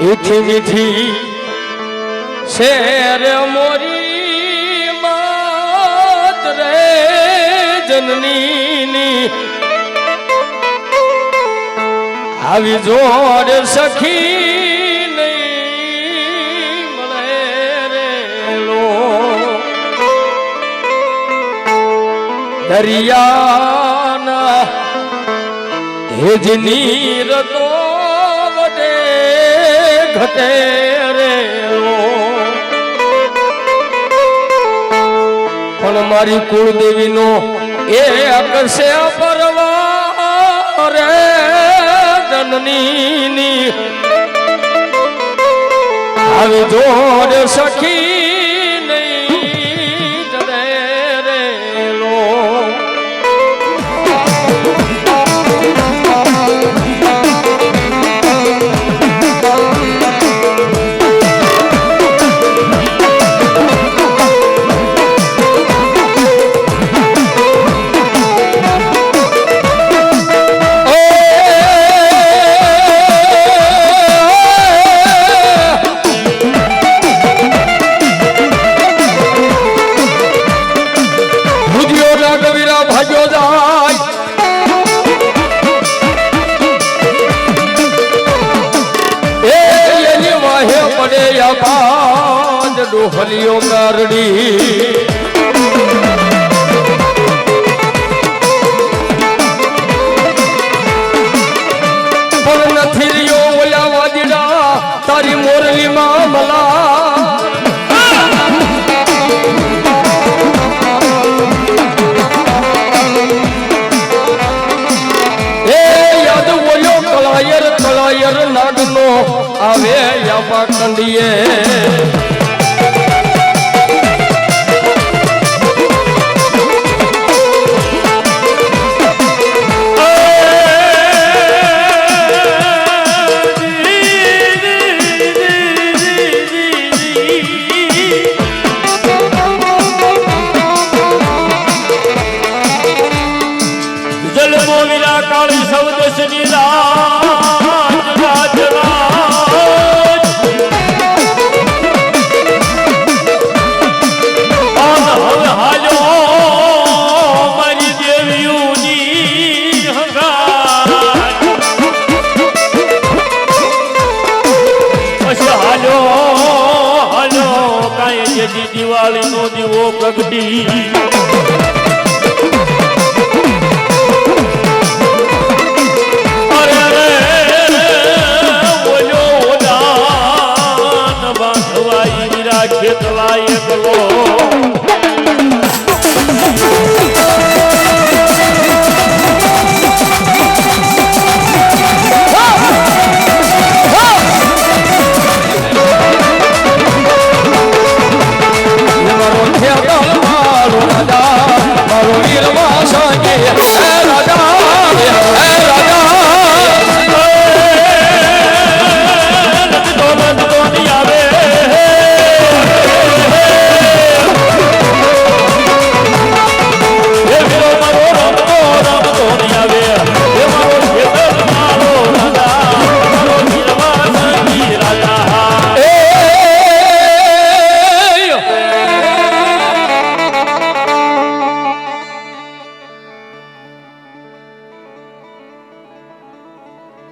મીઠી મીઠી શેર મોરી માત રે જનની આવી જોડ સખી નહીં મળે રે લો દરિયાના હેજની રતો વડે ઘટે રે લો પણ મારી કુળદેવીનો એ અકશે પરવા રે જનની આવી જોડ સખી નહીં જડે રે લો ડોહલીઓ કારડી પણ નથી રહ્યો ઓલા વાદીડા તારી મોરલી માં મલા એ યાદ ઓલો કળાયર નાગનો આવે યાપા કંડીએ દિવાળી નો દીવો પ્રગટી અરે રે બોલો દાન બાંધવાઈ રાખે તલાય ગલો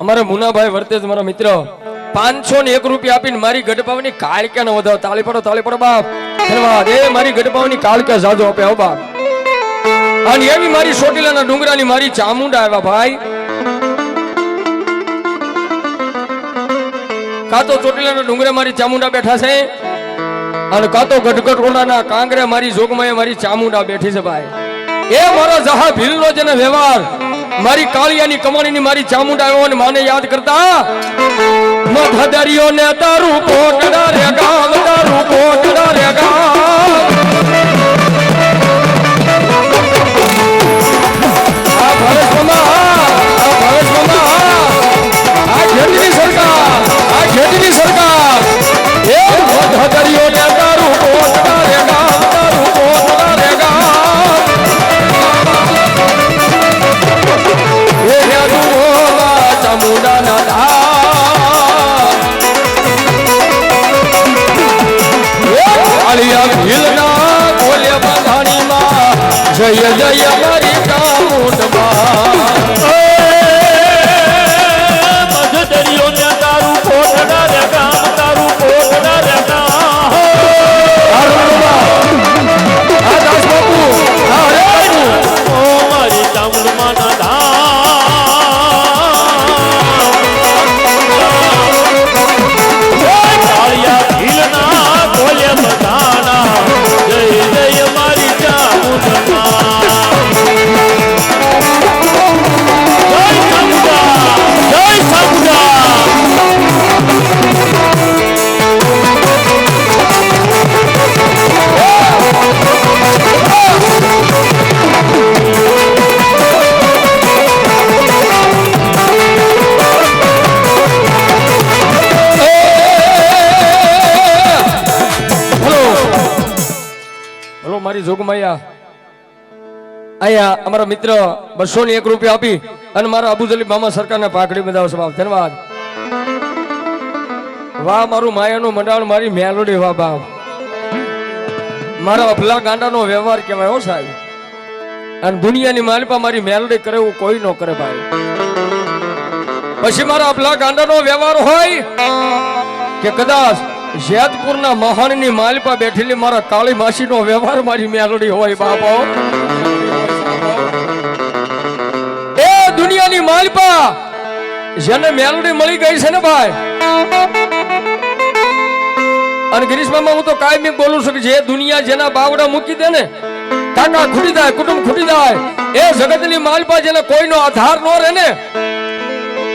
અમારા મુનાભાઈ વર્તેજ મારા મિત્ર 501 રૂપિયા આપીને મારી ગઢપાવની કાળકા ન વધાવ તાળી પડો બાપ ધન્યવાદ એ મારી ગઢપાવની કાળકા જાજો આપે હો બાપ અને એવી મારી સોટીલાના ડુંગરાની મારી ચામુંડા આવ્યા ભાઈ કાતો ચોટીલાના ડુંગરે મારી ચામુંડા બેઠા છે અને કાતો ગઢગઢોડાના કાંગરે મારી જોગમાએ મારી ચામુંડા બેઠી છે ભાઈ એ મારો જહા ભીલનો જેને વ્યવહાર મારી કાળિયાની કમાણીની મારી ચામુંડા આવ્યો અને માને યાદ કરતા મધદરિયો ને તારું કોટડા રે ગામ તારું કોટડા રે ગામ આ ભરતમાં આ ખેડની સરકાર એ મધદરિયો ને તારું કોટડા રે ગામ તારું કોટડા રે ગામ એ ચામુંડા ના જોગમાયા અહીંયા અમારા મિત્ર 201 રૂપિયા આપી અને મારા અબુજલી મામા સરકારને પાઘડી બંધાવશે બાપ ધન્યવાદ વાહ મારું માયાનું મંડાણ મારી મેલોડી વાહ બાપ મારા અફલા ગાંડાનો વ્યવહાર કહેવાય હો સાહેબ અને દુનિયાની માલિપા મારી મેલોડી કરે એવું કોઈ ન કરે ભાઈ પછી મારા અફલા ગાંડાનો વ્યવહાર હોય કે કદાચ જેતપુરના મહાણની માલિપા બેઠેલી મારા કાળી માસીનો વ્યવહાર મારી મેલોડી હોય બાપો એ દુનિયાની માલિપા જેને મેલોડી મળી ગઈ છે ને ભાઈ અને ગિરીશ મામા હું તો કાયમી બોલું છું કે જે દુનિયા જેના બાવડા મૂકી દે ને કાકા ખૂટી જાય કુટુંબ ખૂટી જાય એ જગતની માલિપા જેને કોઈનો આધાર ન રહે ને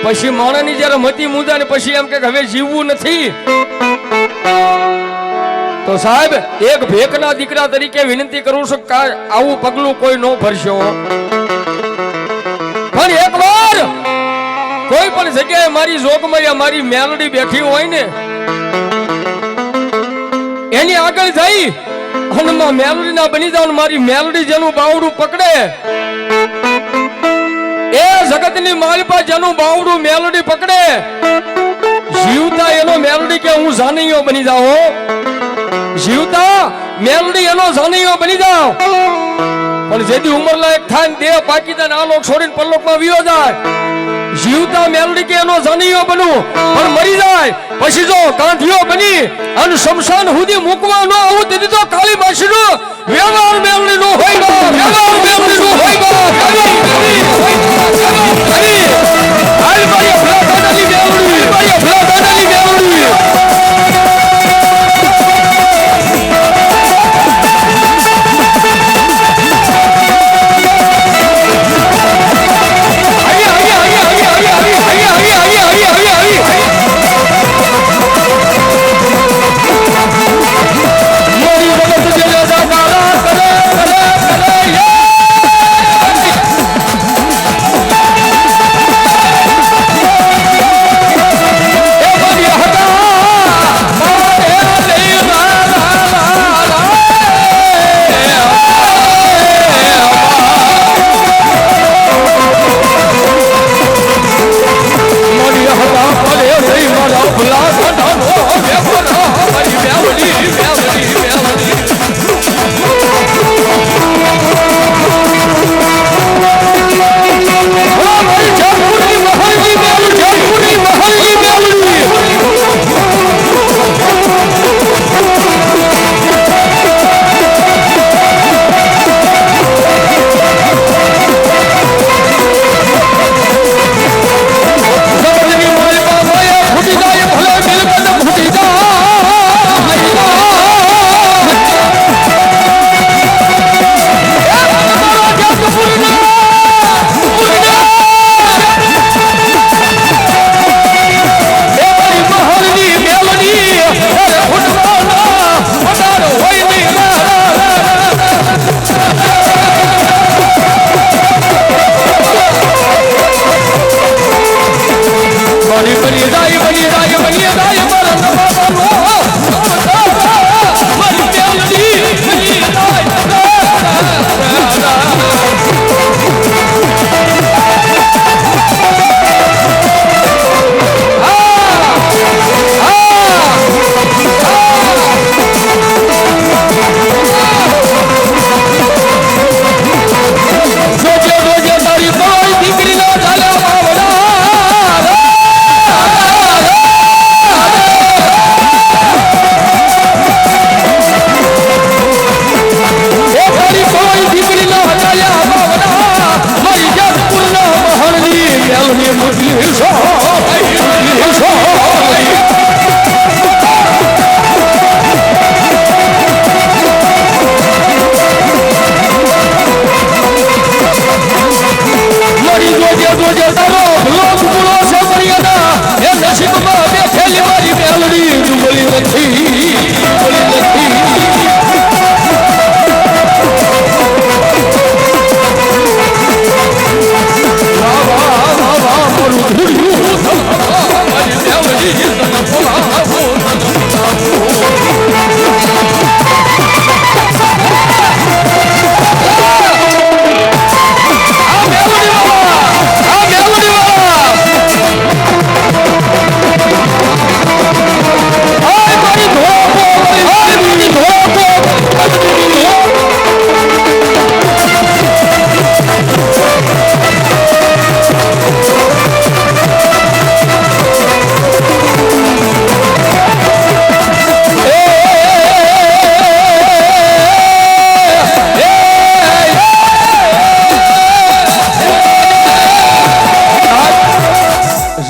પછી માણસની જયારે મતી મુંજા ને પછી એમ કે હવે જીવવું નથી તો સાહેબ એક ભેખના દીકરા તરીકે વિનંતી કરું છું કે આવું પગલું કોઈ ન ભરશો પણ એકવાર કોઈ પણ જગ્યાએ મારી જોગમાં મારી મેલોડી બેઠી હોય ને એની આગળ જઈ અને મેલોડી ના બની જાવ મારી મેલોડી જેનું બાવડું પકડે એ જગતની માલિપા જેનું બાવડું મેલોડી પકડે જીવતા એનો મેલોડી કે હું જાનૈયો બની જાઉં જીવતા મેલોડી એનો જાનૈયો બની જાઉં પણ જેથી ઉંમર લાયક થાય દેહ પાકી જાય આ લોક છોડીને પરલોકમાં વિયો જાય જીવતા મેલોડી કે એનો જાનૈયો બનું પણ મરી જાય પછી જો કાંઠિયો બની અને શમશાન સુધી મૂકવા ન આવું તેથી તો કાળી માસીનો વ્યવહાર મેલોડી નો હોય વ્યવહાર મેલોડી નો હોય હાલ મારી અફલા ગાંડાની મેલોડી મારી અફલા ગાંડાની મેલોડી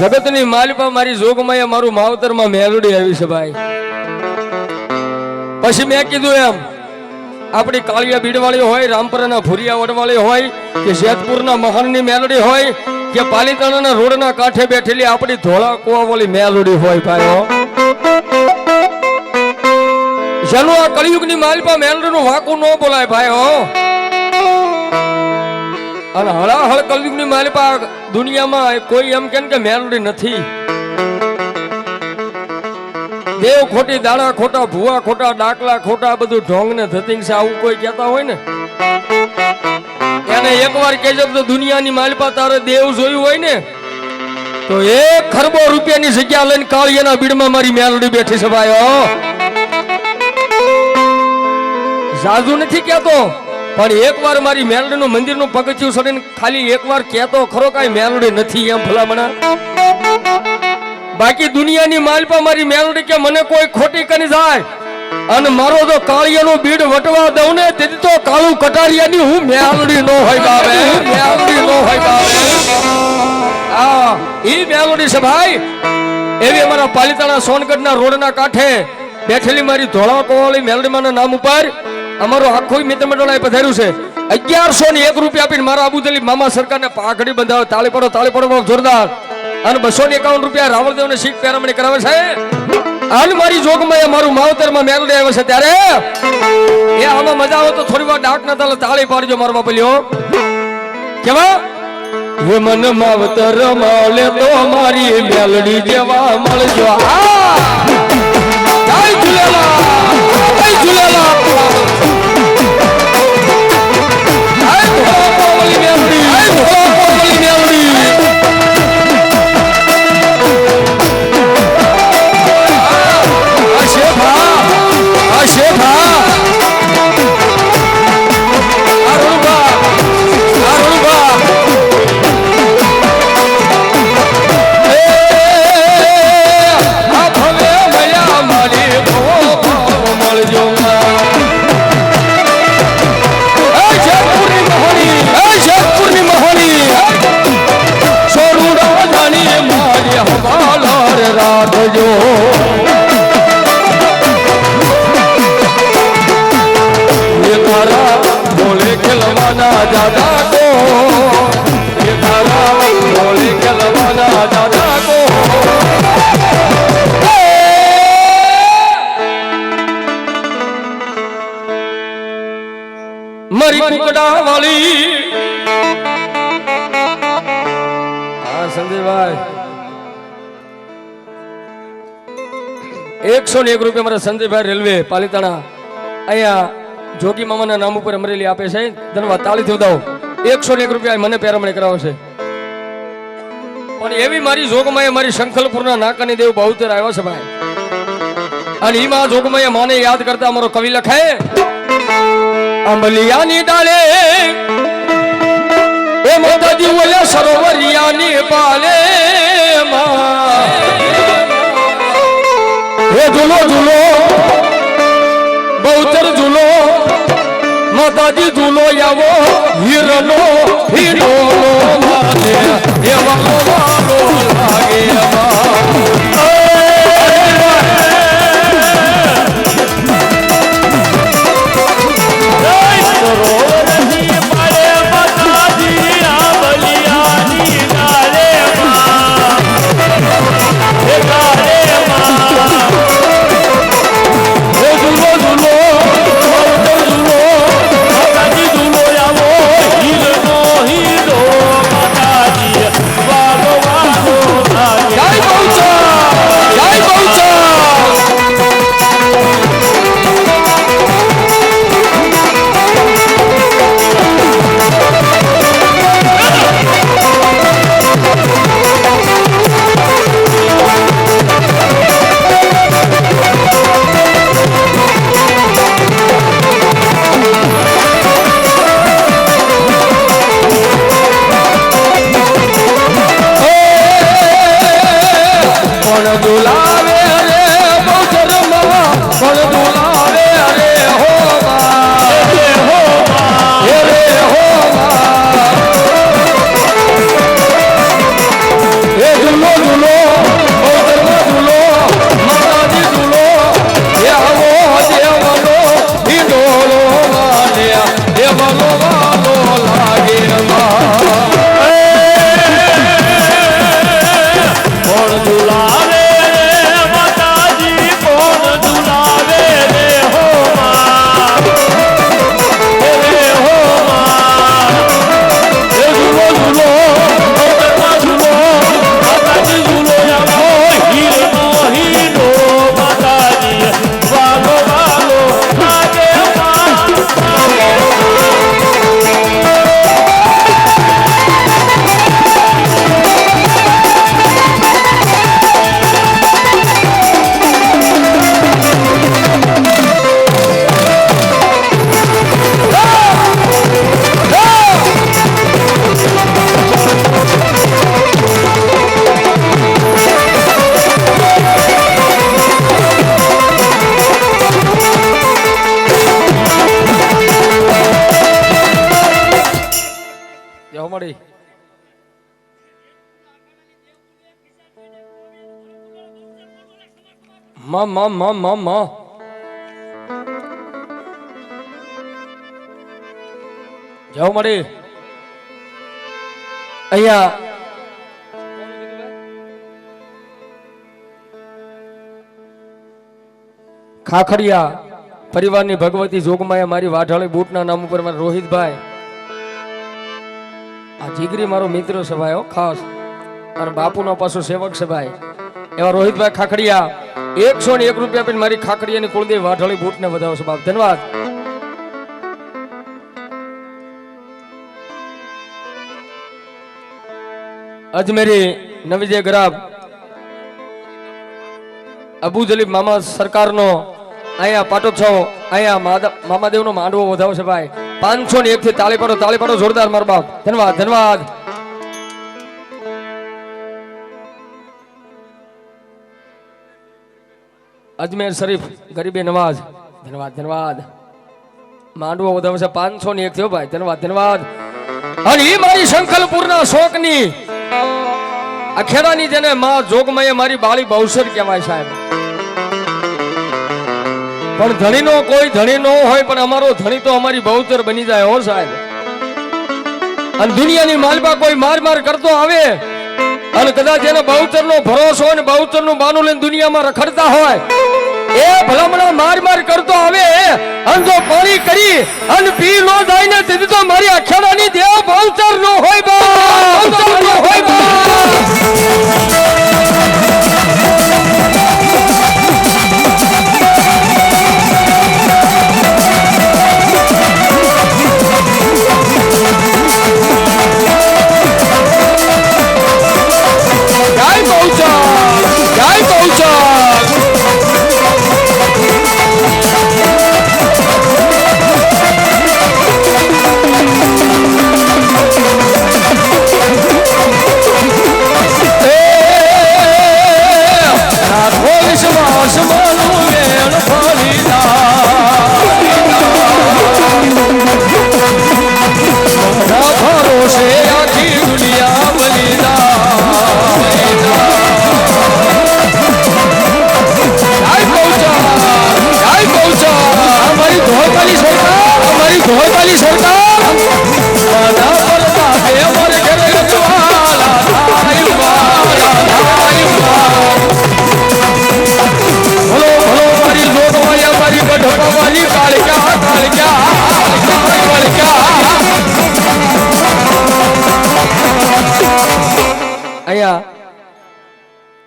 જગતની માલિપા મારી જોગમાએ મારું માવતરમાં મેલડી આવી છે ભાઈ. પછી મેં કીધું એમ આપણી કાળિયા બીડવાળી હોય, રામપરાના ભુરિયા વડવાળી હોય કે જેતપુરના મહાનની મેલડી હોય કે પાલીતાણાના રોડના કાંઠે બેઠેલી આપણી ધોળા કુવાવાળી મેલડી હોય ભાઈઓ. જેનું આ કળિયુગની માલિપા મેલડીનું વાકું ન બોલાય ભાઈઓ. અને હળાહળ કળિયુગની માલિપા દુનિયામાં કોઈ એમ કે મેલડી નથી. દેવ ખોટી, દાણા ખોટા, ભુવા ખોટા, ડાકલા ખોટા, બધું ઢોંગ ને ધતિંગ છે આવું કોઈ કહેતા હોય ને એને એકવાર કહેજો તો દુનિયાની માલિપા તારે દેવ જોયું હોય ને તો 1 ખરબો રૂપિયાની જગ્યા લઈને કાળિયાના બીડમાં મારી મેલડી બેઠી છે ભાઈઓ. જાજુ નથી કહેતો પણ એકવાર મારી મેલડીનું મંદિરનું પગથિયું ચડીને ખાલી એકવાર કહેતો ખરો કાંઈ મેલડી નથી એમ ભલામણા. બાકી દુનિયાની માલપા મારી મેલડી કે મને કોઈ ખોટી કરી જાય અને મારો જો કાળિયાનું બીડ વટવા દઉં ને તેથી તો કાળું કટારિયાની હું મેલડી નો હોય બાબે, મેલડી નો હોય બાબે. આ ઈ મેલડી છે ભાઈ. એવી અમારા પાલીતાણા સોનગઢના રોડના કાંઠે બેઠેલી મારી ધોળા કોવાળી મેલડીમાના નામ ઉપર અમારું આખું મિત્ર મંડળ પધાર્યું છે. 1101 રૂપિયા આપીને મારા અબુદલી મામા સરકારને પાઘડી બંધાવે. તાળી પડો જોરદાર. અને 251 રૂપિયા રાવળદેવને શીખ પેરામણી કરાવે છે. અને મારી જોગમાં મારું માવતરમાં મેલડી આવે છે ત્યારે એ આમાં મજા આવે તો થોડી વાર ડાક ના તાલે તાળી પાડજો મારો બાપલ્યો. કેવા હે મન માવતર મળે તો મારી મેલડી જેવા મળજો. જય ઝૂલેલાલ, જય ઝૂલેલાલ. મારી કુકડા વાળી સંજયભાઈ 101 રૂપિયા મારા સંજયભાઈ રેલવે પાલીતાણા અહીંયા જોગી મામાના નામ ઉપર અમરેલી આપે છે. ધન્યવાદ. તાળીથી વધાવો. 101 રૂપિયા મને પેરામણી કરાવે છે. પણ એવી મારી જોગમાએ મારી શંખલપુરના નાકાની દેવ બહુતર આવ્યો છે ભાઈ. અને ઈમાં જોગમાએ માને યાદ કરતા અમારો કવિ લખે અંબલિયાની ડાળે એ માતાજી ઓલે સરોવરિયાની પાલે હે ઝૂલો ઝૂલો બહુતર ઝૂલો માતાજી ઝૂલો આવો હીરનો હીરો માને એવા વાલો લાગે ઝૂલો મળી માં જાઓ મળી અહીંયા ખાખડિયા પરિવારની ભગવતી જોગમાયા મારી વાઢાળી બૂટના નામ ઉપર મારા રોહિતભાઈ આ જીગરી મારો મિત્ર છે ભાઈ ખાસ અને બાપુનો પાછો સેવક છે ભાઈ એવા રોહિતભાઈ ખાખડિયા 101 રૂપિયા આપીને મારી ખાખડિયાની કુળદેવી વાઢાળી બૂટને વધાવશે બાપ ધન્યવાદ અજમેરી નવીજે ગરાબ અબુ જલીબ મામા સરકારનો અહીંયા પાટોત્સવ અહીંયા મામાદેવનો માંડવો વધાવશે ભાઈ 501 થી તાળી પાડો જોરદાર માર બાપ ધન્યવાદ ધન્યવાદ અજમેર શરીફ ગરીબે નવાજ ધન્યવાદ ધન્યવાદ માંડવો વધાવશે 501 થયો ભાઈ ધન્યવાદ ધન્યવાદ અને એ મારી શંખલપુરના શોકની આ ખેડાની જેને માં જોગમાએ મારી બાળી બહુસર કહેવાય સાહેબ પણ ધણીનો કોઈ ધણી ન હોય પણ અમારો ધણી તો અમારી બહુચર બની જાય હો સાહેબ અને દુનિયાની માલબા કોઈ માર કરતો આવે અને કદાચ એને બહુચર નો ભરોસો હોય ને બહુચર નું બાનું લઈને દુનિયામાં રખડતા હોય એ ભલામણા માર કરતો આવે અને જો પાણી કરી અને પી નો જાય ને તેથી તો મારી અખેડાની દેવ બહુચર નો હોય બહુચર નો હોય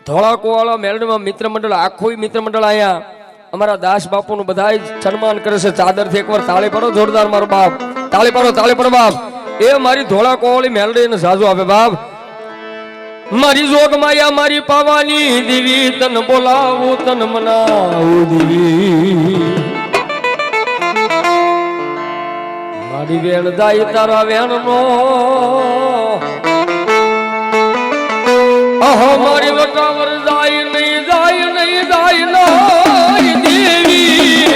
ધોળાકુવાળા મેલડીમાં મિત્ર મંડળ આખું મિત્ર મંડળ અહીંયા અમારા દાસ બાપુનું બધાય સન્માન કરે છે ચાદરથી એકવાર તાળી પાડો જોરદાર મારો બાપ તાળી પાડો બાપ એ મારી ધોળાકુવાળી મેલડીને સાજુ આપે બાપ મારી જોગ માયા મારી પાવાની દેવી તન બોલાવું તન મનાવું દેવી મારી વેણ જાય તારા વેણનો અહો મારી વટાવર જાય નહીં દેવી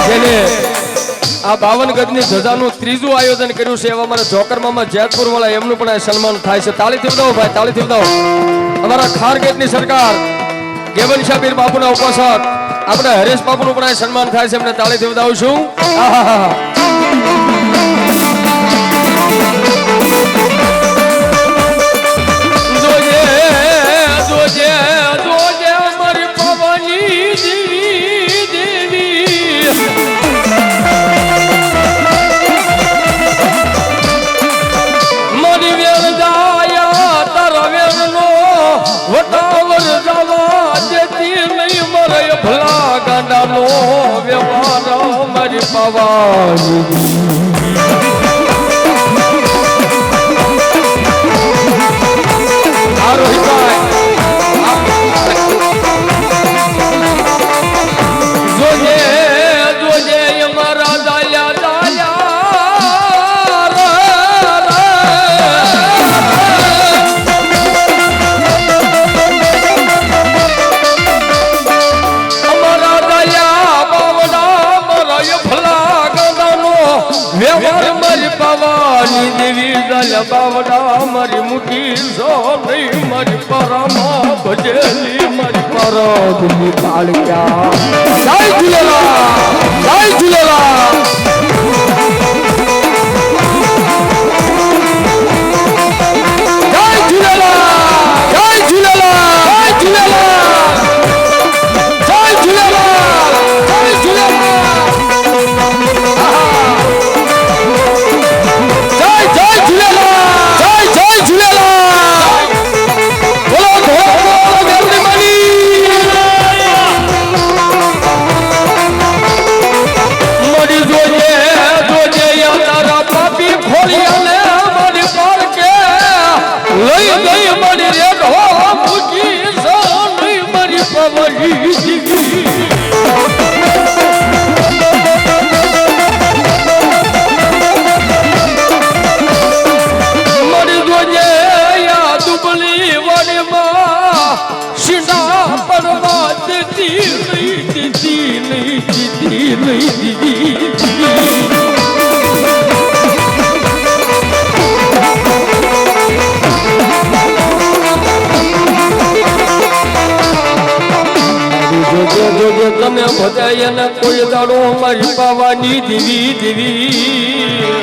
જેને આ 52 ગજની ધજાનું ત્રીજું આયોજન કર્યું છે એવા મારા જોકર મામા જેતપુર વાળા એમનું પણ સન્માન થાય છે તાળીથી વધાવો ભાઈ તાળીથી વધાવો અમારા ખારગેટની સરકાર ગેવન શાબીર બાપુના ઉપાસક આપણે હરેશ બાપુનું પણ સન્માન થાય છે એમને તાળીથી વધાવું છું આહાહા જોજે મારી પવની દેવી મારી વેર જાયા તારા વેરનો વટાવર જવા જેથી નહીં મરે ભલા ગાંડાનો વ્યવહાર મારી પવાની પાવાની દેવી દલ બાવડા મારી મુઠી સો નહીં મારી પરામાં ભજેલી મારી પરદની કાળિયા જય ઝૂલેલાલ જય ઝૂલેલાલ તમે બધાય ને કોઈ દાડો મારી પાવાની દેવી દેવી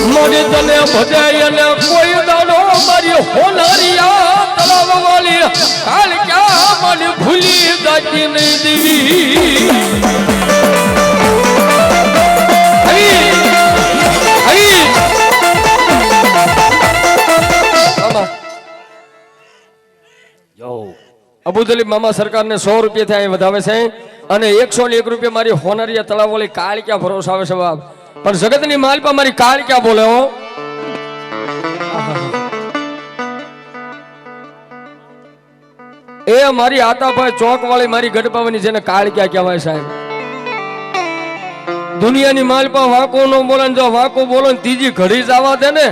મને તને બધાય ને કોઈ દાડો મારી હોનારિયા તળાવ વાળી હાલ ક્યાં મને ભૂલી જાતી નહીં દેવી અબુદલીબ મામા સરકારને 100 રૂપિયા થી વધાવે છે અને 101 રૂપિયા મારી હોનરિયા તળાવોલી કાળિયા ભરોસા આવે છે બાપ પણ જગતની માલપા મારી કાળિયા બોલે હો એ મારી આતાભાઈ ચોક વાળી મારી ગઢપાવાની જેને કાળિયા કહેવાય સાહેબ દુનિયાની માલપા વાકો નો બોલે જો વાકો બોલો ને ત્રીજી ઘડી જવા દે ને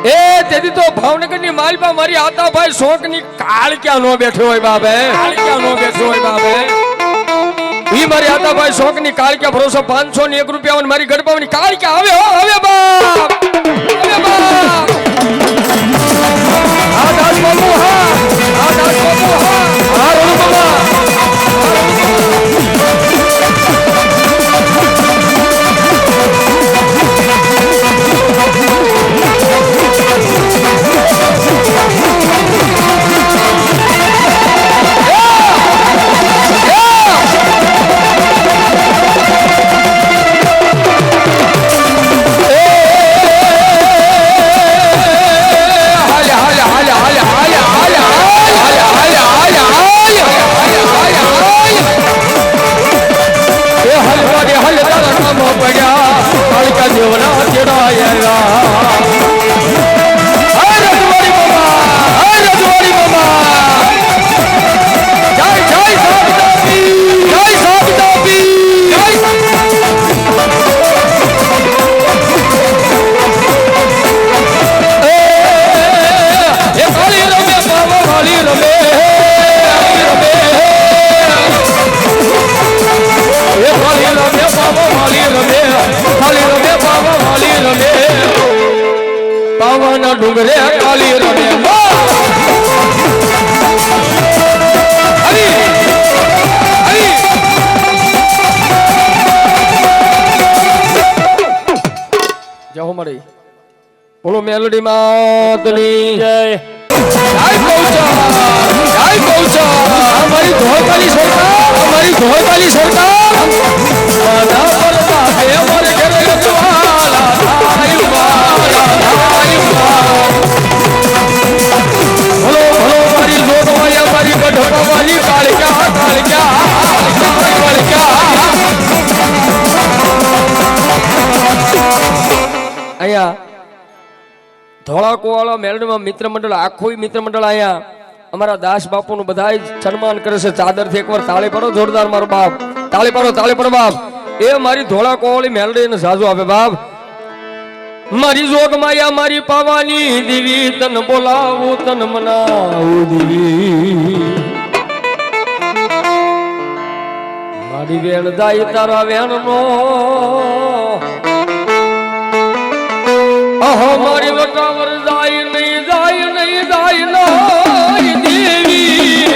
એ તેથી તો ભાવનગરની માલપા મારી આતાભાઈ શોકની કાળક્યા નો બેઠો હોય બાબે કાળક્યા નો બેઠો હોય બાબે ઈ મારી આતાભાઈ શોકની કાળક્યા ભરોસો 501 રૂપિયા મારી ગઢપાવાની કાળક્યા આવે હો હવે બાપ હવે બાપ આ દાસ બાબુ હા આ દાસ બાબુ હા આ રોણુ બાબા ડુંગરે કાલી રમે જય હો મળી બોલો મેલોડી માતની જય જય પૌચા અમારી ધોળકાલી સરકાર અમારી ધોળકાલી સરકાર માના પર બાપે અમારે ઘરે જવાલા થાય મારા ભલો ભલો મારી જોગવાયા મારી ગઢપાવાની કાળિયા કાળિયા અહીંયા ધોળાકો વાળા મેલડીમાં મિત્ર મંડળ આખું મિત્ર મંડળ અહીંયા અમારા દાસ બાપુનું બધાય સન્માન કરે છે ચાદરથી એકવાર તાળી પાડો જોરદાર મારો બાપ તાળી પાડો બાપ એ મારી ધોળાકો વાળી મેલડીને સાજુ આપે બાપ મારી જોગ માયા મારી પાવાની દેવી તન બોલાવું તન મનાવું દેવી મારી વેણ જાય તારા વેણ નો અહો મારી વટાવર જાય નહીં જાય નહીં જાય નહીં દેવી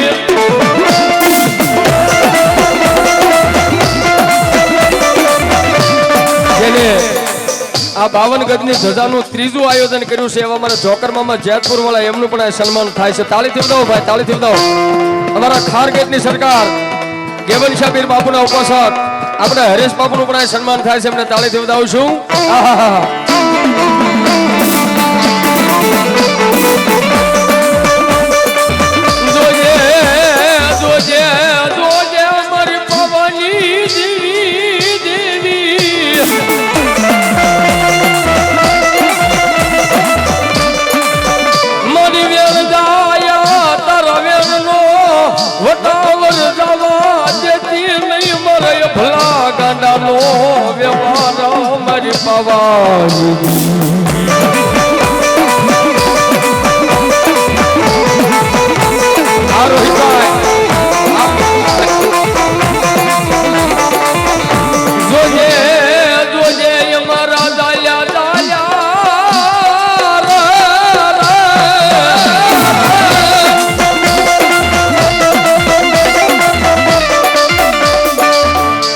જેને આ 52 ગજની ધજાનું ત્રીજું આયોજન કર્યું છે એવા મારા જોકર મામા જેતપુર વાળા એમનું પણ સન્માન થાય છે. તાળીથી વધાવો ભાઈ, તાળીથી વધાવો. અમારા ખારગેટની સરકાર ગેવન શાબીર બાપુના ઉપાસક આપણે હરેશ બાપુનું પણ સન્માન થાય છે, એમને તાળીથી વધાવું છું. જોજે જોજે જોજે મારી પવની દેવી દેવી મારી વેણ જાયા તારા વેણનો વટાવર જવા દેતી નહીં મરે ભલા ગાંડાનો વ્યવહાર મારી પવાની જોજે જોજે અમારા દાયા દાયા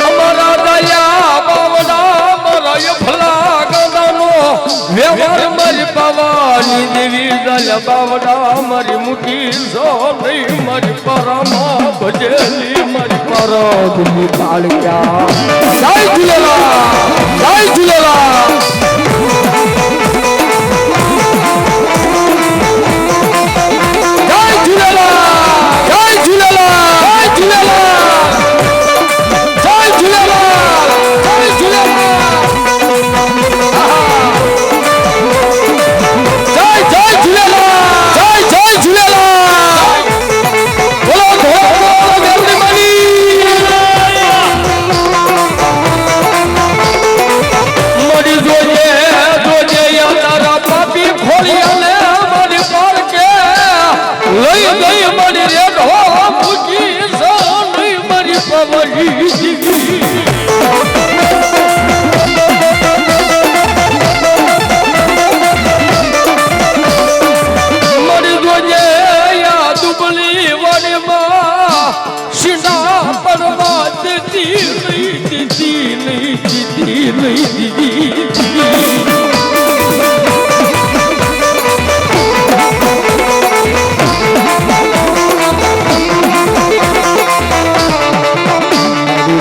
અમારા દાયા બાવડા મારા ભલા ગાંડાનો વ્યવહાર મારી પવાની દેવી દાયા બાવડા મારી મુઠી સો નહીં મારી પરામાં ભજેલી મારી પરાગની કાળિયા. જય ઝૂલેલાલ, જય ઝૂલેલાલ. જય ઝૂલેલાલ, જય ઝૂલેલાલ, જય ઝૂલેલાલ, જય ઝૂલેલાલ, જય ઝૂલેલાલ. જય જય ઝૂલેલાલ, જય જય ઝૂલેલાલ. બોલો ધોળો વેરની માની મરી જોજે જોજે તારા પાપી ખોળિયાને મારી પારકે લઈ ગઈ મારી રેડો મૂકી સોની મારી પવની મરી જોજે યા દુબળી વનમાં શિંડા પડવા દેતી નહીં દીધી નહીં દીધી નહીં દીધી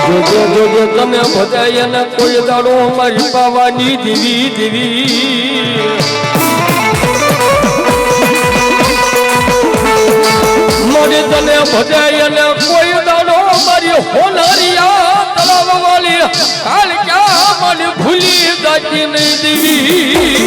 જોજે જોજે તમે બધાય ને કોઈ દાડો મારી પાવાની દેવી દેવી મારી તને બધાય ને કોઈ દાડો મારી હોનારિયા તળાવ વાળી કાલ ક્યાં મને ભૂલી જાતી નહીં દેવી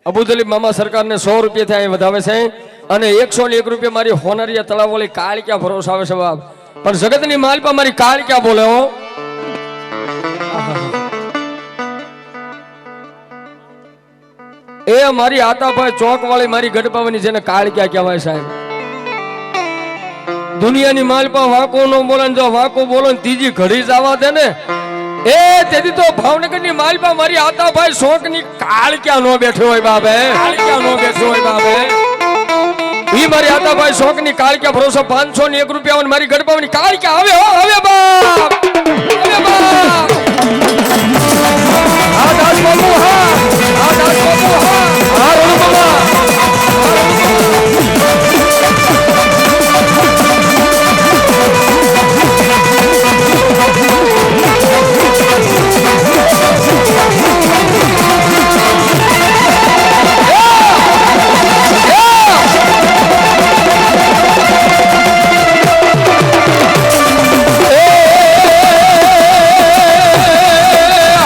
અબુ દલીબ મામા સરકારને 100 રૂપિયા થાય વધાવે છે અને 101 રૂપિયા મારી હોનરિયા તળાવ વાળી કાળ ક્યાં ભરોસા આવે છે બાપ પણ જગતની માલપા મારી કાળ ક્યાં બોલે હો એ મારી આતાભાઈ ચોક વાળી મારી ગઢપાવાની જેને કાળ ક્યાં કહેવાય સાહેબ દુનિયાની માલપા વાકો નો બોલે જો વાકો બોલો ને ત્રીજી ઘડી જવા દે ને એ તેથી તો ભાવનગરની માલપા મારી આતાભાઈ શોકની કાળ ક્યાં નો બેઠો હોય બાબે કાળ ક્યાં નો બેઠો હોય બાબે ઈ મારી આતાભાઈ શોકની કાળ ક્યાં ભરોસો 501 રૂપિયા મારી ગઢપાવાની કાળ ક્યાં આવે હો હવે બાપ હવે બાપ આ દાસ બાબુ હા આ દાસ બાબુ હા આ રોડ બાબા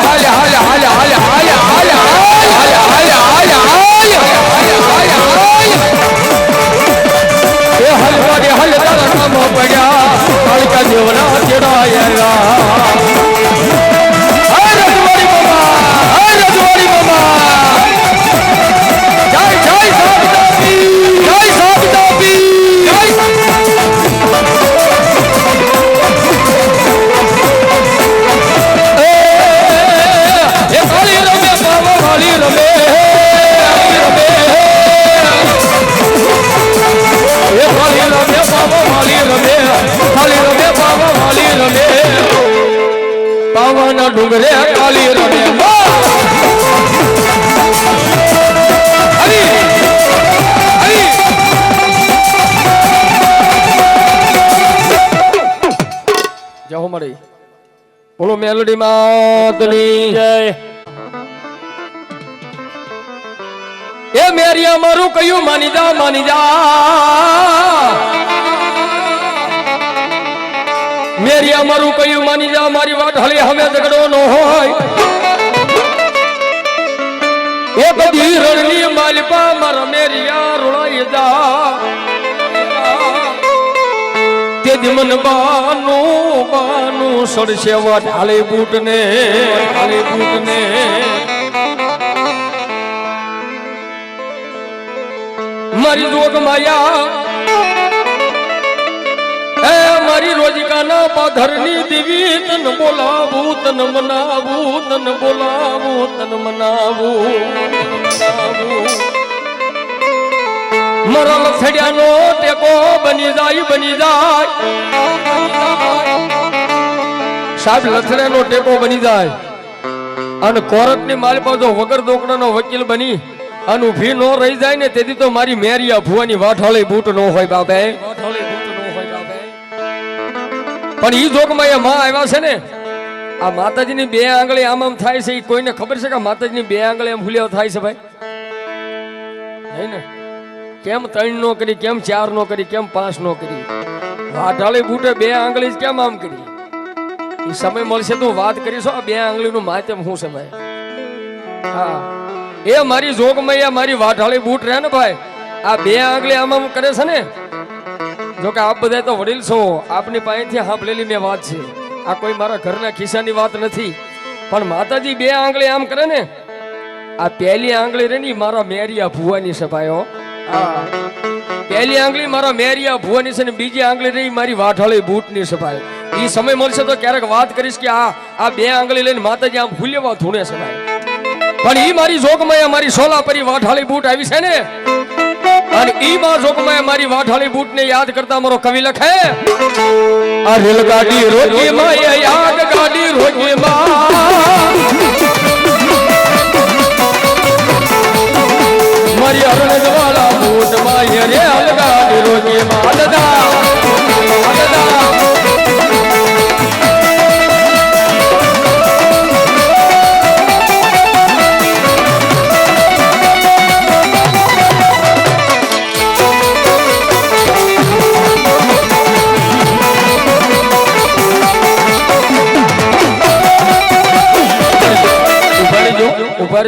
હાલ હાલ હાલ હાલ હાલ હાલ બોલો મેલડી માતની જય. એ મેરિયા મારું કયું માની જા માની જા. મેરિયા મારું કયું માની જા મારી વાત હળી હવે ઝઘડો ન હોય. એ બધી રણની માલિપા મારા મેરિયા રોળાઈ જા. તે દિમન બાનું સડશે વાટ હાલે બૂટ ને મારી જોગ માયા એ મારી રોજિકાના પાધરની દેવી તન બોલાવું તન મનાવું તન બોલાવું તન મનાવું મારા લથડિયાનો ટેકો બની જાય સાહેબ લથડિયાનો ટેકો બની જાય અને કોર્ટની માલિપા જો વગર દોકડાનો વકીલ બની અને ઊભી નો રહી જાય ને તેથી તો મારી મેરિયા ભુવાની વાઠાળી બૂટ નો હોય બાપે. પણ ઈ જોગમાં એ માં આવ્યા છે ને આ માતાજીની બે આંગળી આમ થાય છે. કોઈને ખબર છે કે માતાજીની બે આંગળી આમ ભૂલ્યા થાય છે ભાઈ? નહીં ને? કેમ 3 નો કરી, કેમ 4 નો કરી, કેમ 5 નો કરી? વાઠાળી બૂટે બે આંગળી કેમ આમ કરી? એ સમય મળશે તો વાત કરીશું આ બે આંગળીનું માધ્યમ શું છે ભાઈ. હા એ મારી જોગમૈયા મારી વાઠાળી બૂટ રહે ને ભાઈ આ બે આંગળી આમ આમ કરે છે ને. જો કે આપ બધા તો વડીલ છો, આપની પાસેથી સાંભળેલી મેં વાત છે. આ કોઈ મારા ઘરના ખિસ્સાની વાત નથી. પણ માતાજી બે આંગળી આમ કરે ને આ પહેલી આંગળી રહી ને મારા મેરિયા ભુવાની છે ભાઈ. પહેલી આંગળી મારા મેરિયા ભુવાની છે ને બીજી આંગળી રહી મારી વાઠાળી બૂટની છે ભાઈ. એ સમય મળશે તો ક્યારેક વાત કરીશ કે આ બે આંગળી લઈને માતાજી આમ ફૂલ્યવા ધૂણે છે ભાઈ. પણ ઈ મારી જોગમાં મારી સોલાપરી વાઠાળી બૂટ આવી છે ને અને ઈ માં જોગમાં મારી વાઠાળી બૂટ ને યાદ કરતા મારો કવિ લખે આ રેલગાડી રોજી માં યાદ ગાડી રોજી માં મારી અરણજવાળા બૂટ માં રેલગાડી રોજી માં દાદા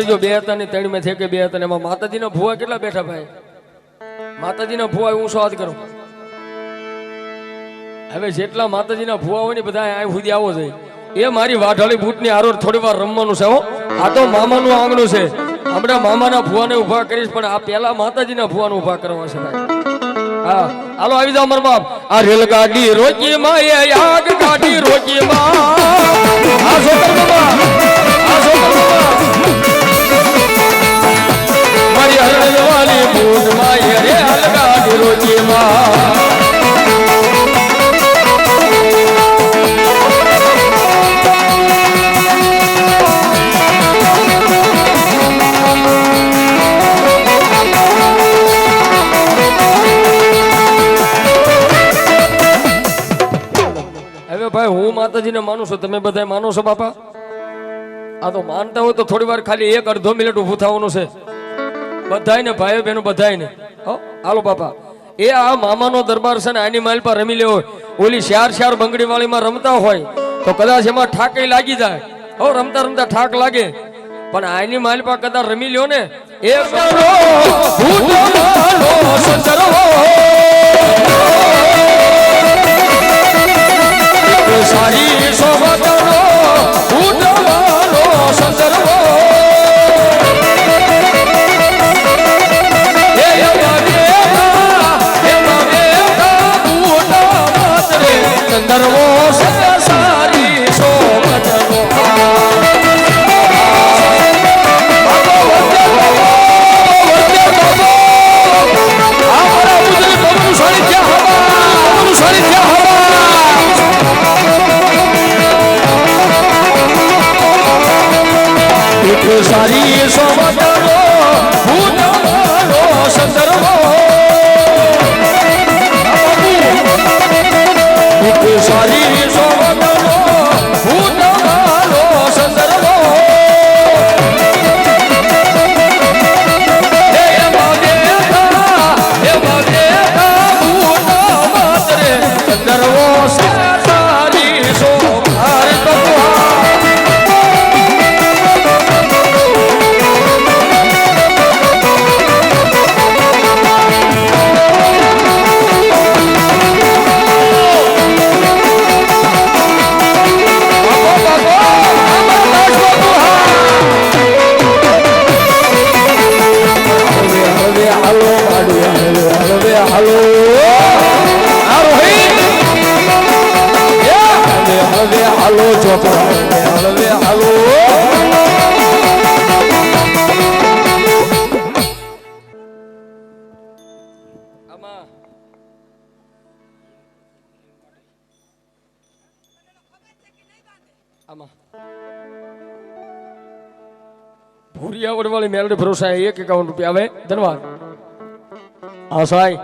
જો બે હતા ને 3 માં છે કે બે હતા ને એમાં માતાજીના ભુવા કેટલા બેઠા ભાઈ? માતાજીના ભુવા હું સ્વાદ કરું. હવે જેટલા માતાજીના ભુવા હોય ને બધા અહીં સુધી આવો છે. એ મારી વાઠાળી બૂટની આરોર થોડી વાર રમવાનું છે. આ તો મામાનું આંગણું છે. હમણાં મામાના ભુવાને ઉભા કરીશ પણ આ પેલા માતાજીના ભુવાને ઉભા કરવા છે ભાઈ. હા હાલો આવી જાઓ મારા બાપ. આ રેલગાડી રોકી માં એ આગ ગાડી રોકી માં આ છોકર બાબા આ છોકર બાબા મારી હરણવાલી બૂટ માં રે હલગાડી રોજી માં હવે ભાઈ હું માતાજીને માનું છું, તમે બધા માનો છો બાપા? આ તો માનતા હોય તો થોડી વાર ખાલી 1-2 મિનિટ ઊભું થવાનું છે બધાયને, ભાઈઓ બહેનો બધાયને. હાલો બાપા. એ આ મામાનો દરબાર છે ને આની માલ પર રમી લેવો. ઓલી 4 બંગડી વાળીમાં રમતા હોય તો કદાચ એમાં ઠાક લાગી જાય. રમતા રમતા ઠાક લાગે પણ આની માલ પર કદાચ રમી લ્યો ને સારી સોબતનો ઉડવાનો સંદર્ભ સંદર્ભો સારી સોબતનો હાલો આ રોહિત હળવે હાલો છોકરા હળવે હાલો ભૂરિયા વડવાળી મેલડી ભરોસા 51 રૂપિયા આવે ધન્યવાદ હા સાહેબ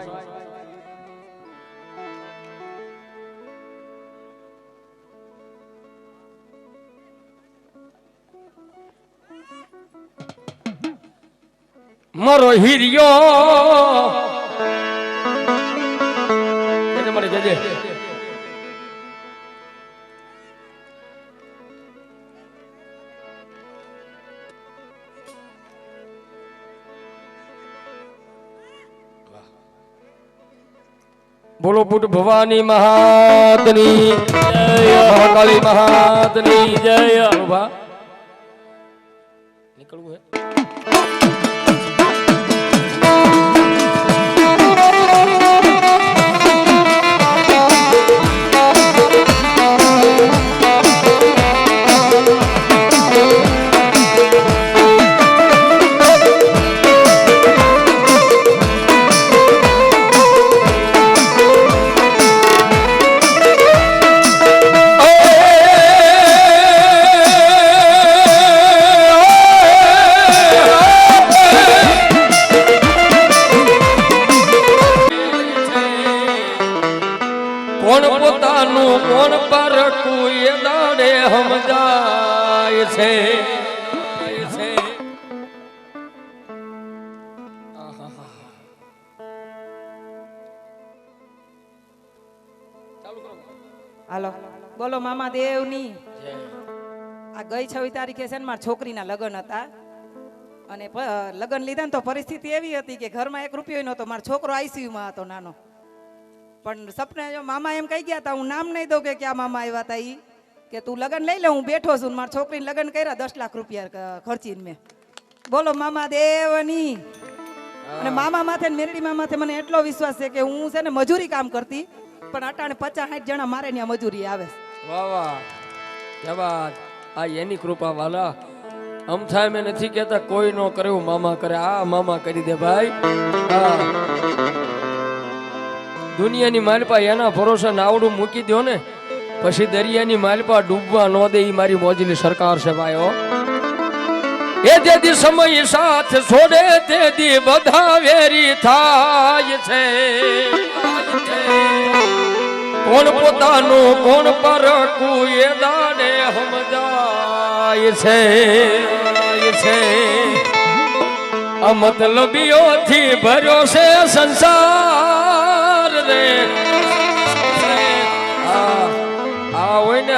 મારો હીરિયો એને મને જજે બોલો પુટ ભવાની મહાતની જય મહાકાળી મહાતની જય ઉભા નીકળવું હે કોણ પોતાનું કોણ પરકું એ દાડે સમજાય છે હાલો બોલો મામા દેવની આ ગઈ 26 તારીખે છે ને મારા છોકરીના લગ્ન હતા અને લગ્ન લીધા ને તો પરિસ્થિતિ એવી હતી કે ઘરમાં 1 રૂપિયો નહોતો. મારો છોકરો આઈસીયુમાં હતો નાનો. પણ સપને જો મામા એમ કહી ગયા હતા, હું નામ નહીં દઉં કે ક્યાં મામા આવ્યા હતા ઈ, કે તું લગ્ન લઈ લે, હું બેઠો છું. મારા છોકરીને લગ્ન કર્યા 10 લાખ રૂપિયા ખર્ચીને મેં. બોલો મામા દેવની. અને મામા માથે મેરડીમાં માથે મને એટલો વિશ્વાસ છે કે હું છે ને મજૂરી કામ કરતી, પણ અટાણે 50-60 જણા મારે ત્યાં મજૂરી આવે. વાહ વાહ ક્યા વાત. આ એની કૃપા વાલા. અમથા મેં નથી કહેતા કોઈ નો કરે મામા કરે. આ મામા કરી દે ભાઈ. દુનિયાની માલપા એના ભરોસે નાવડું મૂકી દો ને પછી દરિયાની માલપા ડૂબવા ન દે. ઈ મારી મોજની સરકાર છે ભાઈઓ. એ જેથી સમય સાથ છોડે તેથી બધા વેરી થાય છે. કોણ પોતાનું કોણ પરકું એ દાડે સમજાય છે. આ મતલબીઓથી ભર્યો છે સંસાર રે. આ હોય ને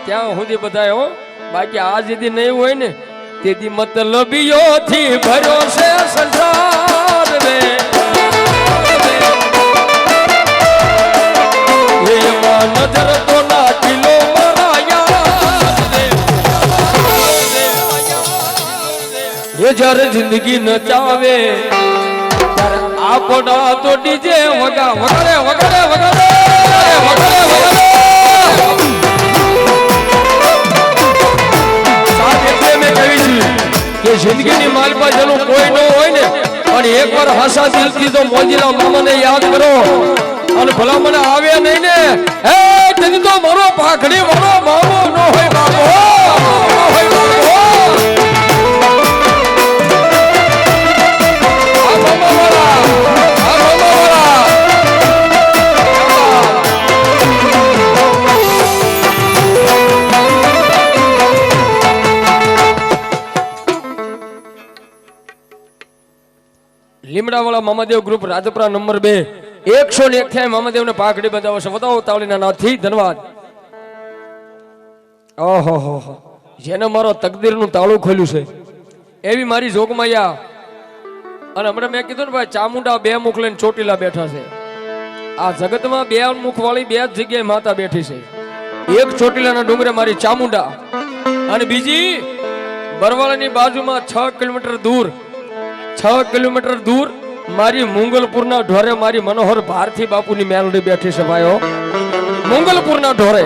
ત્યાં સુધી બધા હો, બાકી આ જેથી નહીં હોય ને તેથી મતલબીઓથી ભર્યો છે સંસાર રે. એમાં નજર તો નાખી લો મારા યાર રે. એ જ્યારે જિંદગી નચાવે ત્યારે આપણા તો ડીજે વગાડે વગાડે વગાડે વગાડે વગાડે. કે જિંદગીની માલપા જેનું કોઈ ન હોય ને, અને એકવાર હાસા દિલથી તો મોજીલા મામાને યાદ કરો અને ભલા મને આવે નહીં ને, હે તેથી તો મારો પાખડી મારો મામો ન હોય બાબો, ન હોય બાબો. આ મામા વાળા, આ મામા વાળા. લીમડાવાળા મામાદેવ ગ્રુપ રાજપરા નંબર 2 101 મામાદેવને પાઘડી બંધાવો છે. બતાવો તાવલીના નાથથી. ધન્યવાદ. ઓહો, જેને મારો તકદીરનું તાળું ખોલ્યું છે એવી મારી જોગમાયા. અને હમણાં મેં કીધું ને ભાઈ, ચામુંડા 2 મુખ લઈને ચોટીલા બેઠા છે. આ જગતમાં 2 મુખ વાળી 2 જ જગ્યાએ માતા બેઠી છે. એક ચોટીલાના ડુંગરે મારી ચામુંડા, અને બીજી બરવાળાની બાજુમાં 6 કિલોમીટર દૂર મારી મુંગલપુરના ઢોરે મારી મનોહર ભારતી બાપુની મેલડી બેઠી છે ભાઈઓ, મુંગલપુરના ઢોરે.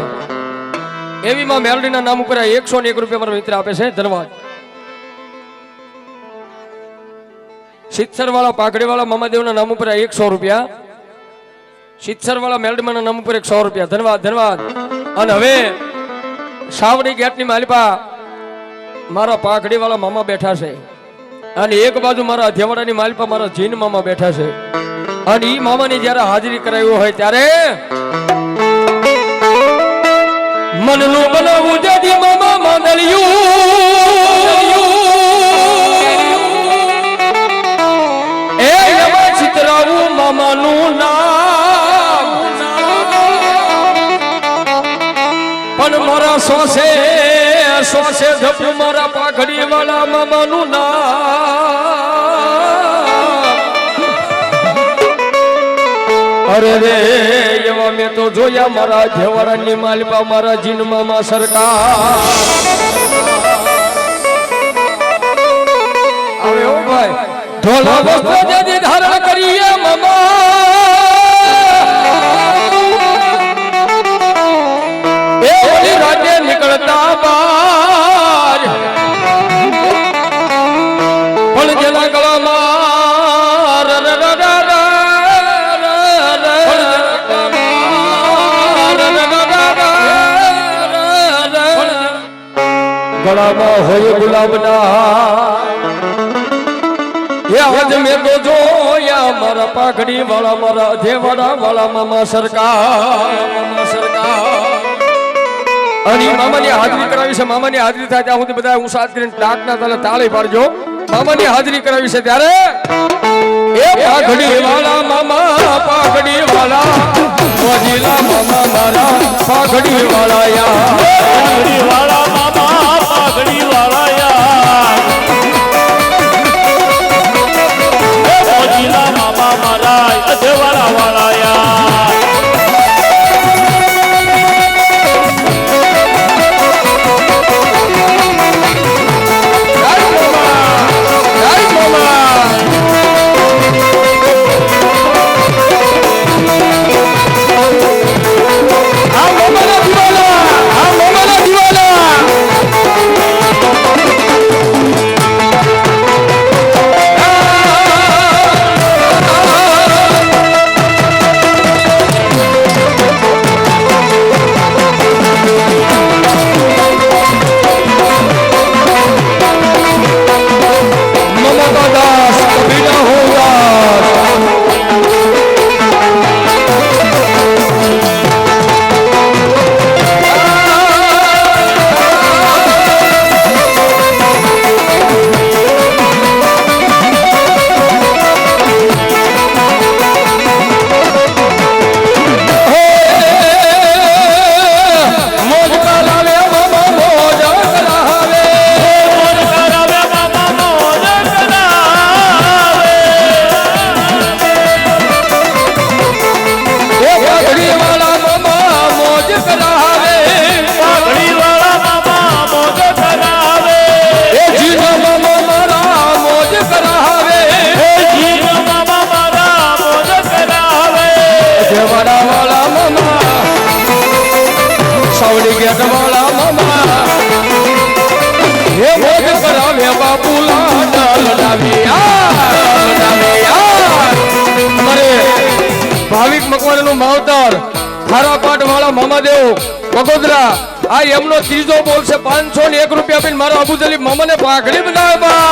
એવી માં મેલડીના નામ ઉપર 101 રૂપિયા મારા મિત્ર આપે છે. ધન્યવાદ. સિત્સર વાળા પાઘડી વાળા મામાદેવના નામ ઉપર 100 રૂપિયા. સિત્સર વાળા મેલડીના નામ ઉપર 100 રૂપિયા. ધન્યવાદ, ધન્યવાદ. અને હવે સાવડી ગેટની માલિપા મારા પાઘડી વાળા મામા બેઠા છે, અને એક બાજુ મારા અધ્યાવાડાની માલિપા મારા જીન મામા બેઠા છે. અને ઈ મામાની જ્યારે હાજરી કરાવી હોય ત્યારે મનનું બનાવવું જદી મામા માંડળ્યું એ એમાં ચિતરાવું મામાનું નામ. પણ મારા સોસે ધપુ મારા પાઘડી વાળા મામાનું નામ. અરે રે એવા મેં તો જોયા મારા જેવાડાની માલિપા મારા જીન મામા સરકાર. હવે ઓ ભાઈ ઢોલા વસ્ત્ર જેથી ધારણ કરીએ મામા એ ઓલી રાતે નીકળતા બાર પણ જેના ગળામાં ગળામાં હોય ગુલાબના એ આજ મેં તો જોયા મારા પાઘડી વાળા મારા અધેવાડા વાળા મામા સરકાર. અને મામાની હાજરી કરાવી છે. મામાની હાજરી થાય ત્યાં સુધી બધા હું સાથ કરીને ટાકના તાલે તાળી પાડજો. મામાની હાજરી કરાવી છે ત્યારે એ પાઘડી વાળા મામા પાઘડી વાળા મોજીલા મામા મારા પાઘડી વાળા યા પાઘડી વાળા મામા પાઘડી વાળા યાર મોજીલા મામા મારા અધેવાડા વાળા યાર. ભાવિક મકવાણાનું માવતર ખારાપાટ વાળા મામાદેવ બગોદરા આ એમનો ત્રીજો બોલ છે. 501 રૂપિયા આપીને મારા અબુજલી મામાને પાઘડી બનાવવા.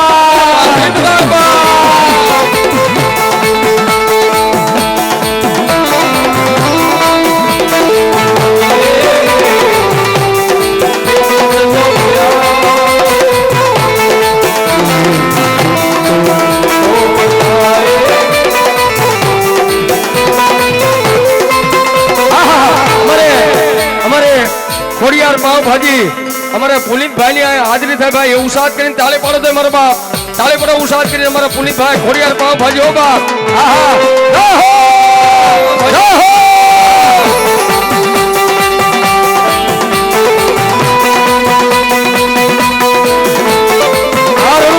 ખોડિયાર પાવ ભાજી અમારે પુનિતભાઈ ની હાજરી થાય ભાઈ એવું સાથ કરીને તાળી પાડો તો મારા બાપ તાળી પાડો એવું સાથ કરીને અમારા પુનિતભાઈ ખોડિયાર પાવ ભાજી હો બાપ.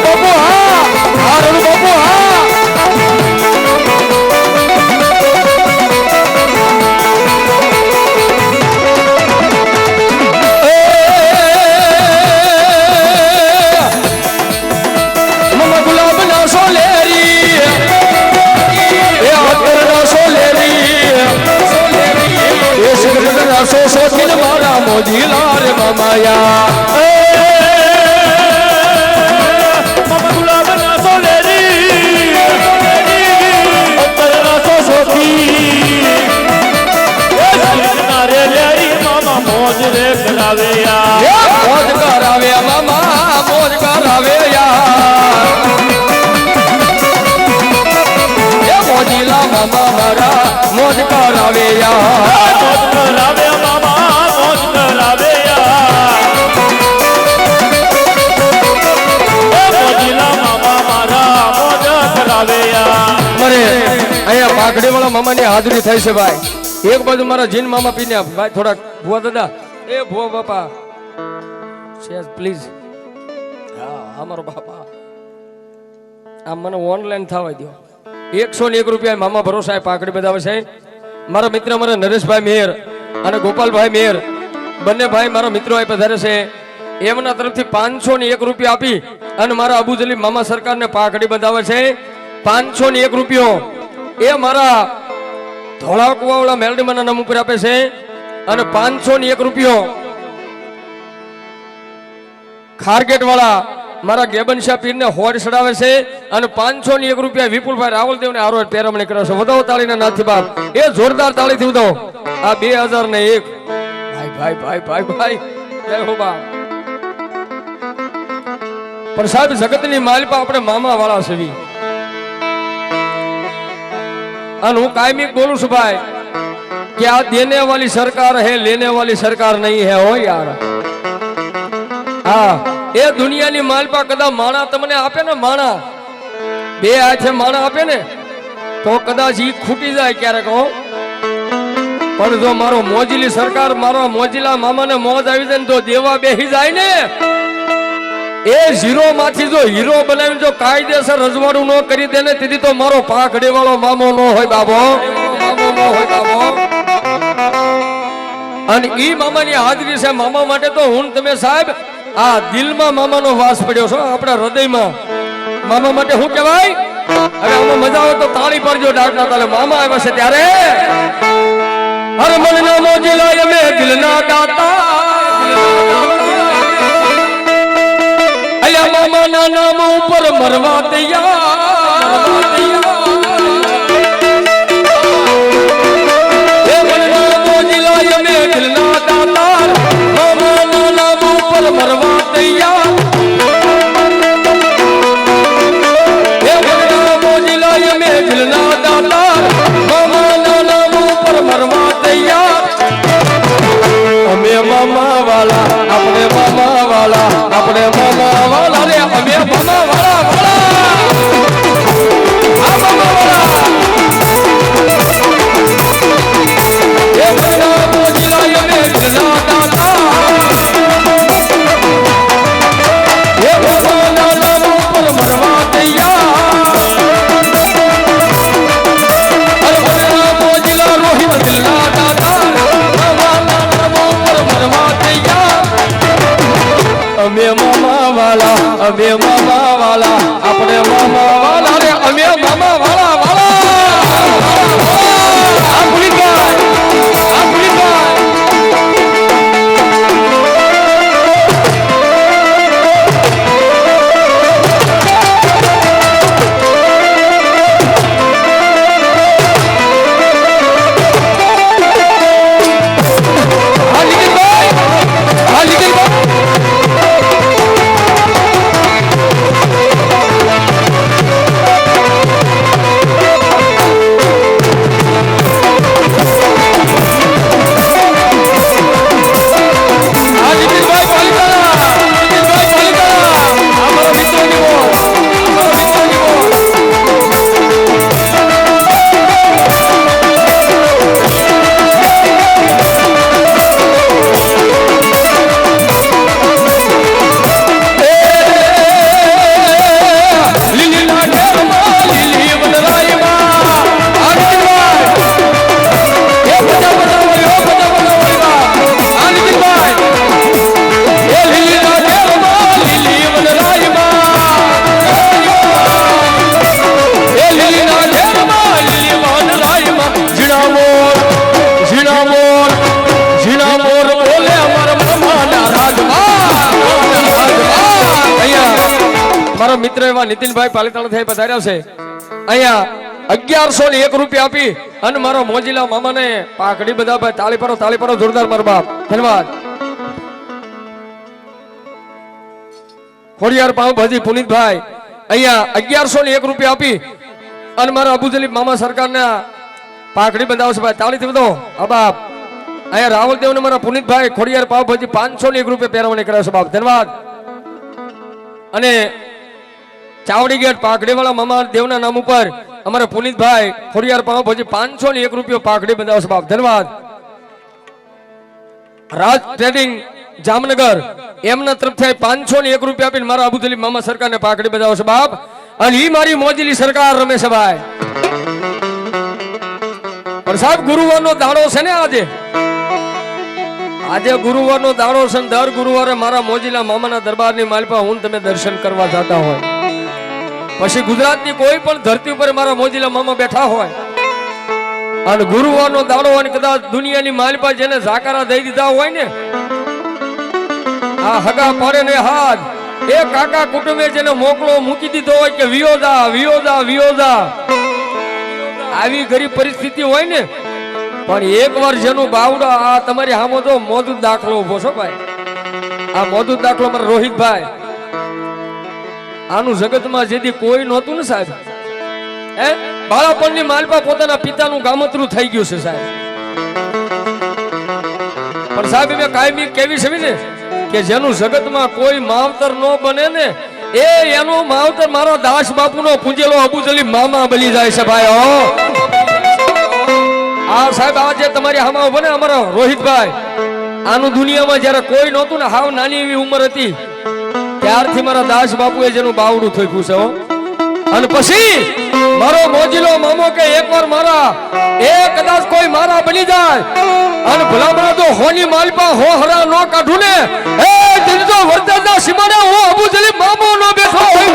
બાપુ હા આયા મામા ગુલાબના સોલેરી અંતરના સોસોથી રે લેરી મામા મોજ રે કરાવે યાર મોજ કરાવે મામા મોજ કરાવે યાર એ મોજીલા મામા મારા મોજ કરાવે યાર મોજ કરાવે મામા મોજ કરાવે યાર મોજીલા મામા મારા મોજ કરાવે યાર મને અહીંયા પાઘડી વાળા મામાની હાજરી થઈ છે ભાઈ એક બાજુ મારા જીન મામા પીને ભાઈ થોડાક ભુવા દાદા એ ભુવા બાપા શેઝ પ્લીઝ હા અમારો બાપા આ મને ઓનલાઈન થવા દો 101 રૂપિયા મામા ભરોસા પાઘડી બધાવે છે મારા મિત્ર મારા નરેશભાઈ મેયર અને ગોપાલભાઈ મેયર બંને ભાઈ મારા મિત્રો આ પધારે છે એમના તરફથી 501 રૂપિયા આપી અને મારા અબુ જલીમ મામા સરકારને પાઘડી બધાવે છે 501 રૂપિયો એ મારા ધોળા કુવાવાળા મેલડીમાના નામ ઉપર આપે છે અને 501 રૂપિયો ખારગેટ વાળા મારા ગેબન શાહ પીરને હોડ ચડાવે છે અને 501 રૂપિયા વિપુલભાઈ રાવલદેવ ને આરોહ પેરમણી કરે છે વધાવો તાળીના નાથી બાપ એ જોરદાર તાળીથી વધાવો આ 2001 ભાઈ ભાઈ ભાઈ ભાઈ ભાઈ જય હો બા પણ સાહેબ જગતની માલિપા આપણે મામા વાળા છે અને હું કાયમી બોલું છું ભાઈ कि आ देने वाली सरकार है लेने वाली सरकार नहीं है हो यार हाँ ये दुनिया ની માલપા કદા માણા તમને આપે ને માણા બે હાથે માણા આપે ને તો કદાચ ઈ ખૂટી જાય ક્યારેક હો પણ જો મારો મોજીલી સરકાર મારો મોજીલા મામાને મોજ આવી જાય ને તો દેવા બેહી જાય ને એ ઝીરો માંથી જો હીરો બનાવી જો કાયદેસર રજવાડું ન કરી દે ને તેથી તો મારો પાઘડી વાળો મામો ન હોય બાબો મામો ન હોય બાબો અને ઈ મામાની હાજરી છે મામા માટે તો હું તમે સાહેબ આ દિલમાં મામાનો વાસ પડ્યો છો આપણા હૃદયમાં મામા માટે શું કહેવાય હવે આમાં મજા આવે તો તાળી પડજો ડાકના તાલે મામા આવ્યા છે ત્યારે હર મનના મોજીલા મે દિલના દાતા અલ્યા મામાના નામ ઉપર મરવા તૈયાર હે મનના મોજીલા મે દિલના દાતા મામાના નામ ઉપર મરવા તૈયાર હે મનના મોજીલા મે દિલના દાતા મામાના નામ ઉપર મરવા તૈયાર અમે મામા વાલા આપણે મામા વાલા આપણે મામા વાલા રે અમે મામા વાલા વાલા એવા નીતિનભાઈ પાલિતાણા થઈ પધાર્યા છે અહીંયા 1101 રૂપિયા આપી અને મારો મોજીલા મામાને પાઘડી બધા ભાઈ તાળી પાડો જોરદાર મારો બાપ ધન્યવાદ ખોડિયાર પાવભાજી પુનિતભાઈ અહીંયા 1101 રૂપિયા આપી અને મારા અબુ જલીબ મામા સરકારના પાઘડી બંધાવશે ભાઈ તાળીથી બધો આ બાપ અહીંયા રાવલદેવ ને મારા પુનિતભાઈ ખોડિયાર પાવભાજી 501 રૂપિયા પહેરવણી કર્યા છે બાપ ધન્યવાદ અને ચાવડી ગેટ પાઘડી વાળા મામા દેવના નામ ઉપર અમારા પુનિતભાઈ ખોડિયાર પાવભાજી 501 રૂપિયા પાઘડી બંધાવશે બાપ ધન્યવાદ રાજ ટ્રેડિંગ જામનગર એમના તરફથી 501 રૂપિયા આપીને મારા અબુ જલીબ મામા સરકારને પાઘડી બંધાવશે બાપ અને ઈ મારી મોજીલી સરકાર રમે છે ભાઈ પણ સાહેબ ગુરુવારનો દાડો છે ને આજે ગુરુવારનો દાડો છે દર ગુરુવારે મારા મોજીલા મામાના દરબારની માલપા હું તમે દર્શન કરવા જતા હોય પછી ગુજરાતની કોઈ પણ ધરતી ઉપર મારા મોજીલા મામા બેઠા હોય અને ગુરુવારનો દાડો અને કદાચ દુનિયાની માલપા જેને ઝાકારા દઈ દીધા હોય ને આ હગા પાડે ને હાથ એ કાકા કુટુંબે જેને મોકલો મૂકી દીધો હોય કે વિયોદા આવી ગરીબ પરિસ્થિતિ હોય ને પણ એકવાર જેનું બાવડા આ તમારી સામે તો મોજૂદ દાખલો ઉભો છો ભાઈ આ મોજૂદ દાખલો મારા રોહિતભાઈ આનું જગતમાં જેથી કોઈ નહોતું ને સાહેબ હે બાળપણની માલપા પોતાના પિતાનું ગામતરું થઈ ગયું છે સાહેબ પણ સાહેબ મેં કાયમી કેવી છે ને કે જેનું જગતમાં કોઈ માવતર ન બને ને એનું માવતર મારો દાસ બાપુનો પૂજેલો અબુ જલીબ મામા બની જાય છે ભાઈ હો આ સાહેબ આજે તમારી હામાં ઉભો ને અમારો રોહિતભાઈ આનું દુનિયામાં જ્યારે કોઈ નહોતું ને હાવ નાની એવી ઉંમર હતી ત્યારથી મારા દાસ બાપુએ જેનું બાવડું થોપ્યું છે હો અને પછી મારો મોજીલો મામો કે એકવાર મારા કદાચ કોઈ મારા બની જાય અને ભલામણા તો હોની માલપા હો હરા નો કાઢું ને એ દિલ તો વર્તનના સીમાડે હું અબુ જલીબ મામો નો બેઠો હોય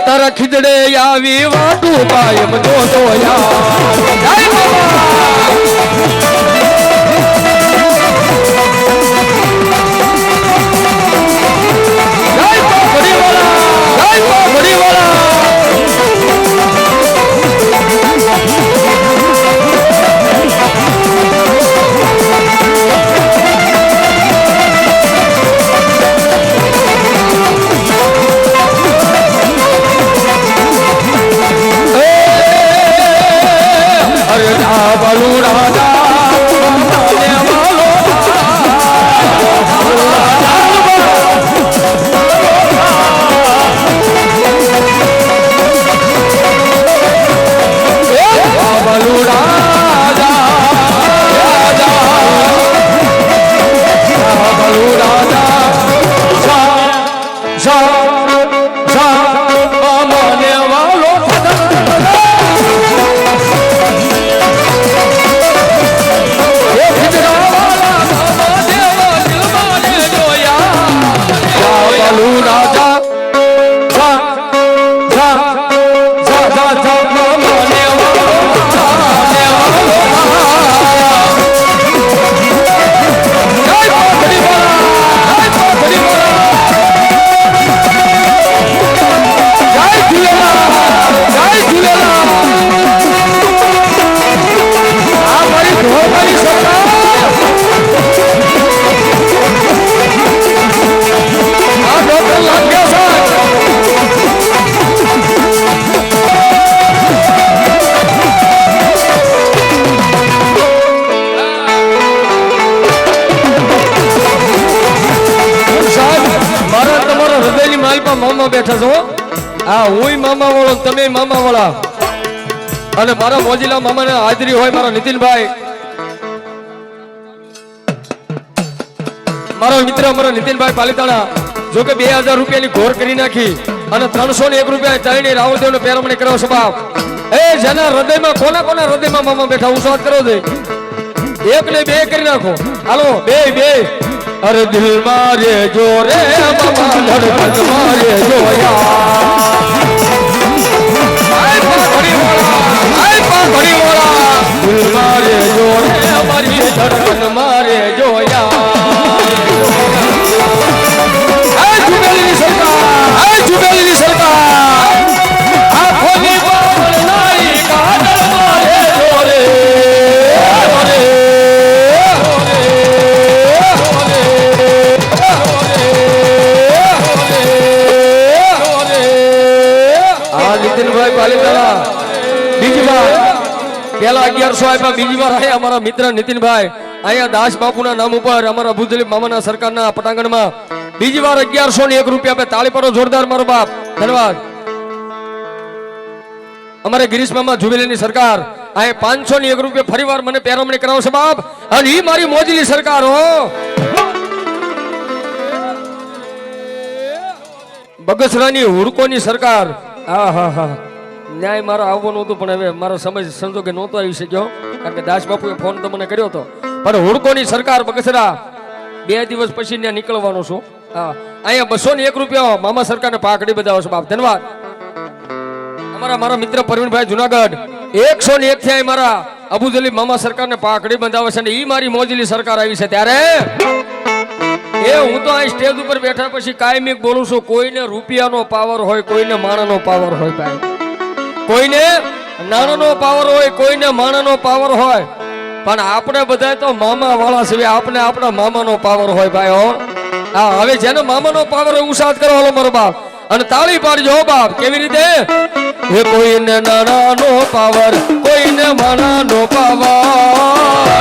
તારા ખીજડે આવી વાટું કાયમ જોતો યાર જય મામા બેઠા છો હા હુંય મામા વાળો તમે મામા વાળા અને મારા મોજીલા મામાને હાજરી હોય મારા નીતિનભાઈ મારો મિત્ર અમારા નીતિનભાઈ પાલિતાણા જો કે 2000 રૂપિયાની ઘોર કરી નાખી અને 301 રૂપિયા ચાલીને રાવળદેવને પેરમણી કર્યો સ્વભાવ એ જેના હૃદયમાં કોના હૃદયમાં મામા બેઠા હું વાત કરો દે એક ને બે કરી નાખો હાલો બે અરે દિલ મારે જો રે મામા ધડકન મારે જો આય પાઘડી વાળા દિલ મારે જો રે મારી ધડકન મારે જો જુગેલીની સરકાર આખોની પાવન નાઈ કાજલ મારે જોરે નીતિનભાઈ પાલિતાણા બીજી વાર પેલા 1100 આપ્યા બીજી વાર આયા અમારા મિત્ર નીતિનભાઈ અહીંયા દાસ બાપુના નામ ઉપર અમારા ભુજલી મામાના સરકારના પટાંગણમાં બીજી વાર 1101 રૂપિયા આપે તાળી પાડો જોરદાર મારો બાપ ધન્યવાદ અમારે ગિરીશ મામા જુબેલીની સરકાર અહીંયા 501 રૂપિયા ફરીવાર મને પેરમણી કરાવશે બાપ અને ઈ મારી મોજીલી સરકાર હો બગસરાની હુડકોની સરકાર હા ન્યાય મારા આવવાનું હતું પણ હવે મારો સમય સંજોગે નહોતો આવી શક્યો કારણ કે દાસ બાપુએ ફોન તો મને કર્યો હતો પણ હુડકોની સરકાર બગસરા 2 દિવસ પછી ત્યાં નીકળવાનો છું હા અહીંયા 201 રૂપિયા મામા સરકારને પાકડી બધાવો છો બાપ ધન્યવાદ મારા મિત્ર પરવીનભાઈ જુનાગઢ 101 થી મારા અબુજલી મામા સરકારને પાકડી બંધાવે છે અને ઈ મારી મોજીલી સરકાર આવી છે ત્યારે એ હું તો આ સ્ટેજ ઉપર બેઠા પછી કાયમી બોલું છું કોઈને રૂપિયાનો પાવર હોય કોઈને માણાનો પાવર હોય ભાઈ કોઈને નાણાનો પાવર હોય કોઈને માણાનો પાવર હોય પણ આપણે બધા તો મામા વાળા છે આપણે આપણા મામાનો પાવર હોય ભાઈ હો હા હવે જેનો મામાનો પાવર હોય ઉસાદ કરો હાલો મારો બાપ અને તાળી પાડજો હો બાપ કેવી રીતે એ કોઈને નાણાનો પાવર કોઈને માણાનો પાવર